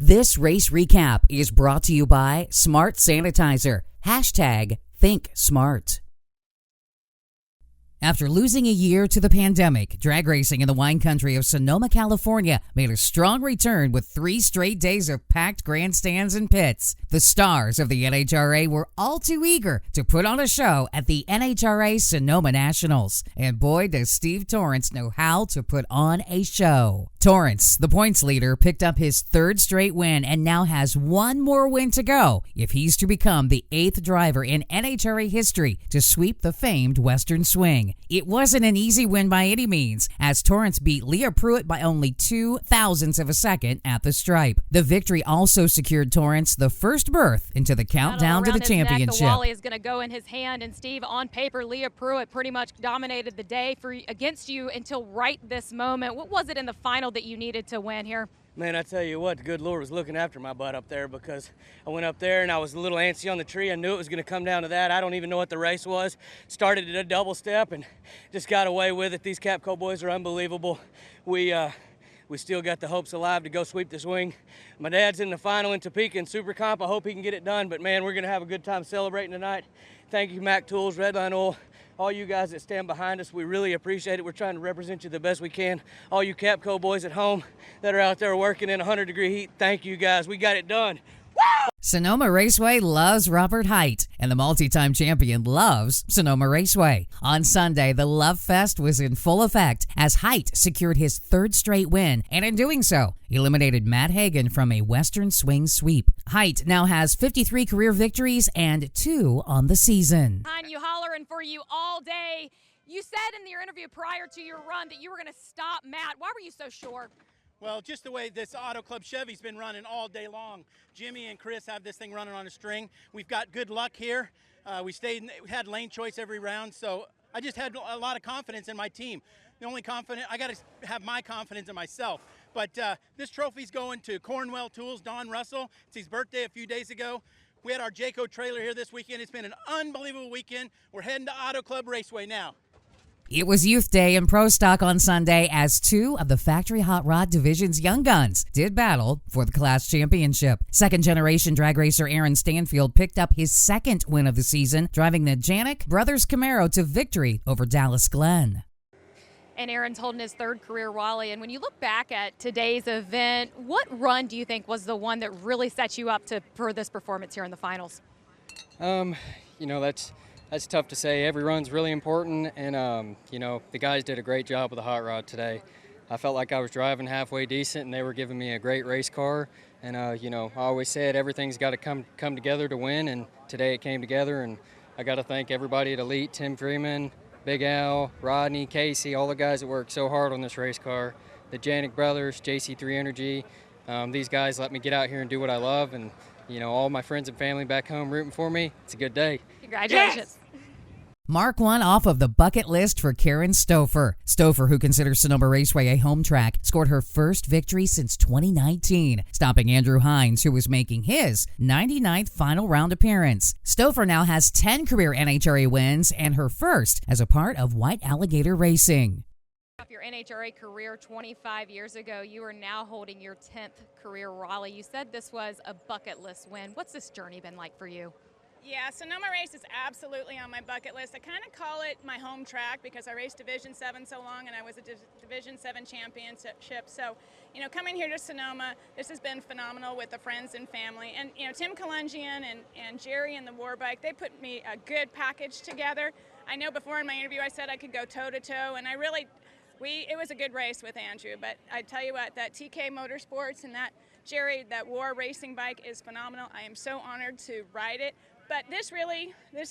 This race recap is brought to you by Smart Sanitizer. Think smart. After losing a year to the pandemic, drag racing in the wine country of Sonoma, California made a strong return with 3 straight days of packed grandstands and pits. The stars of the NHRA were all too eager to put on a show at the NHRA Sonoma Nationals. And boy, does Steve Torrence know how to put on a show. Torrence, the points leader, picked up his 3rd straight win and now has 1 more win to go if he's to become the 8th driver in NHRA history to sweep the famed Western Swing. It wasn't an easy win by any means, as Torrence beat Leah Pruitt by only 0.02 of a second at the stripe. The victory also secured Torrence the first berth into the countdown to the championship. The Wally is going to go in his hand, and Steve, on paper, Leah Pruitt pretty much dominated the day against you until right this moment. What was it in the final that you needed to win here? Man, I tell you what, the good Lord was looking after my butt up there, because I went up there and I was a little antsy on the tree. I knew it was going to come down to that. I don't even know what the race was. Started at a double step and just got away with it. These Capco boys are unbelievable. We still got the hopes alive to go sweep the swing. My dad's in the final in Topeka in Super Comp. I hope he can get it done, but man, we're going to have a good time celebrating tonight. Thank you, Mac Tools, Redline Oil, all you guys that stand behind us. We really appreciate it. We're trying to represent you the best we can. All you Capco boys at home that are out there working in 100-degree heat, thank you guys. We got it done. Woo! Sonoma Raceway loves Robert Hight, and the multi-time champion loves Sonoma Raceway. On Sunday, the Love Fest was in full effect as Hight secured his 3rd straight win, and in doing so, eliminated Matt Hagan from a Western Swing sweep. Hight now has 53 career victories and 2 on the season. You hollering for you all day. You said in your interview prior to your run that you were going to stop Matt. Why were you so sure? Well, just the way this Auto Club Chevy's been running all day long. Jimmy and Chris have this thing running on a string. We've got good luck here. We had lane choice every round, so I just had a lot of confidence in my team. I got to have my confidence in myself. But this trophy's going to Cornwell Tools, Don Russell. It's his birthday a few days ago. We had our Jayco trailer here this weekend. It's been an unbelievable weekend. We're heading to Auto Club Raceway now. It was Youth Day in Pro Stock on Sunday as 2 of the Factory Hot Rod Division's young guns did battle for the class championship. Second-generation drag racer Karen Stanfield picked up his 2nd win of the season, driving the Janik Brothers Camaro to victory over Dallas Glen. And Aaron's holding his 3rd career Wally. And when you look back at today's event, what run do you think was the one that really set you up for this performance here in the finals? That's tough to say. Every run's really important, and the guys did a great job with the hot rod today. I felt like I was driving halfway decent, and they were giving me a great race car. And I always said everything's got to come together to win, and today it came together. And I got to thank everybody at Elite, Tim Freeman, Big Al, Rodney, Casey, all the guys that worked so hard on this race car. The Janik brothers, JC3 Energy. These guys let me get out here and do what I love, and all my friends and family back home rooting for me. It's a good day. Congratulations. Yes! Mark one off of the bucket list for Karen Stoffer. Stoffer, who considers Sonoma Raceway a home track, scored her first victory since 2019, stopping Andrew Hines, who was making his 99th final round appearance. Stoffer now has 10 career NHRA wins and her first as a part of White Alligator Racing. Your NHRA career 25 years ago, you are now holding your 10th career Raleigh. You said this was a bucket list win. What's this journey been like for you? Yeah, Sonoma Race is absolutely on my bucket list. I kind of call it my home track because I raced Division 7 so long, and I was a Division 7 championship. So, coming here to Sonoma, this has been phenomenal with the friends and family. And, Tim Kalungian and Jerry and the Warbike, they put me a good package together. I know before in my interview I said I could go toe-to-toe, and it was a good race with Andrew. But I tell you what, that TK Motorsports and that that War racing bike is phenomenal. I am so honored to ride it. But this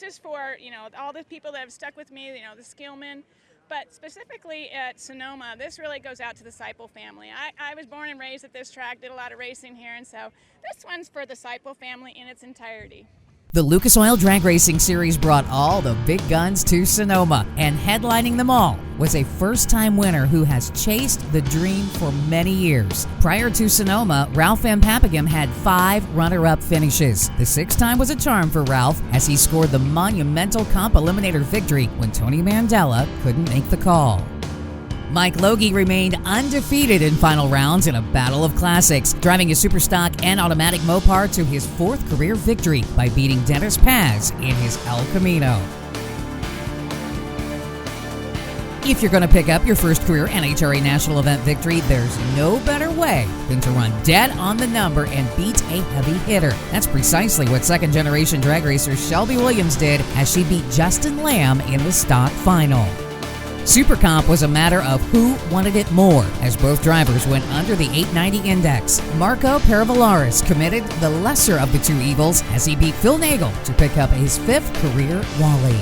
is for, all the people that have stuck with me, the Skillmen. But specifically at Sonoma, this really goes out to the Seipel family. I was born and raised at this track, did a lot of racing here, and so this one's for the Seipel family in its entirety. The Lucas Oil Drag Racing Series brought all the big guns to Sonoma, and headlining them all was a first-time winner who has chased the dream for many years. Prior to Sonoma, Ralph Van Papagum had 5 runner-up finishes. The 6th time was a charm for Ralph as he scored the monumental comp eliminator victory when Tony Mandela couldn't make the call. Mike Logie remained undefeated in final rounds in a battle of classics, driving his Superstock and automatic Mopar to his 4th career victory by beating Dennis Paz in his El Camino. If you're going to pick up your first career NHRA National Event victory, there's no better way than to run dead on the number and beat a heavy hitter. That's precisely what second-generation drag racer Shelby Williams did as she beat Justin Lamb in the stock final. Super Comp was a matter of who wanted it more, as both drivers went under the 890 index. Marco Paravalaris committed the lesser of the two evils as he beat Phil Nagel to pick up his 5th career Wally.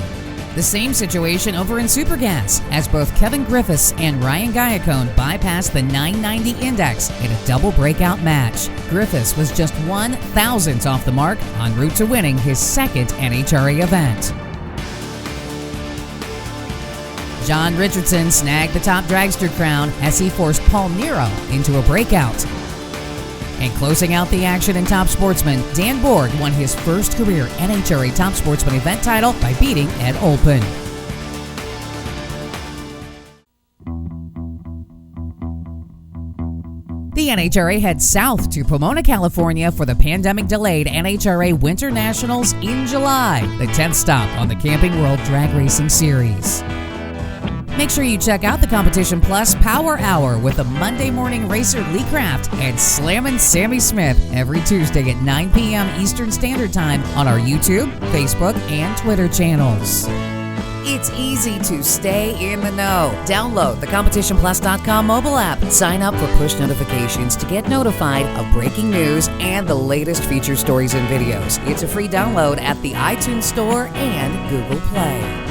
The same situation over in Super Gas, as both Kevin Griffiths and Ryan Giacone bypassed the 990 index in a double breakout match. Griffiths was just 1,000th off the mark en route to winning his 2nd NHRA event. John Richardson snagged the top dragster crown as he forced Paul Nero into a breakout. And closing out the action in Top Sportsman, Dan Borg won his first career NHRA Top Sportsman event title by beating Ed Olpen. The NHRA heads south to Pomona, California for the pandemic-delayed NHRA Winter Nationals in July, the 10th stop on the Camping World Drag Racing Series. Make sure you check out the Competition Plus Power Hour with the Monday morning racer Lee Kraft and Slammin' Sammy Smith every Tuesday at 9 p.m. Eastern Standard Time on our YouTube, Facebook, and Twitter channels. It's easy to stay in the know. Download the CompetitionPlus.com mobile app. Sign up for push notifications to get notified of breaking news and the latest feature stories and videos. It's a free download at the iTunes Store and Google Play.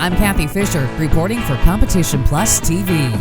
I'm Kathy Fisher, reporting for Competition Plus TV.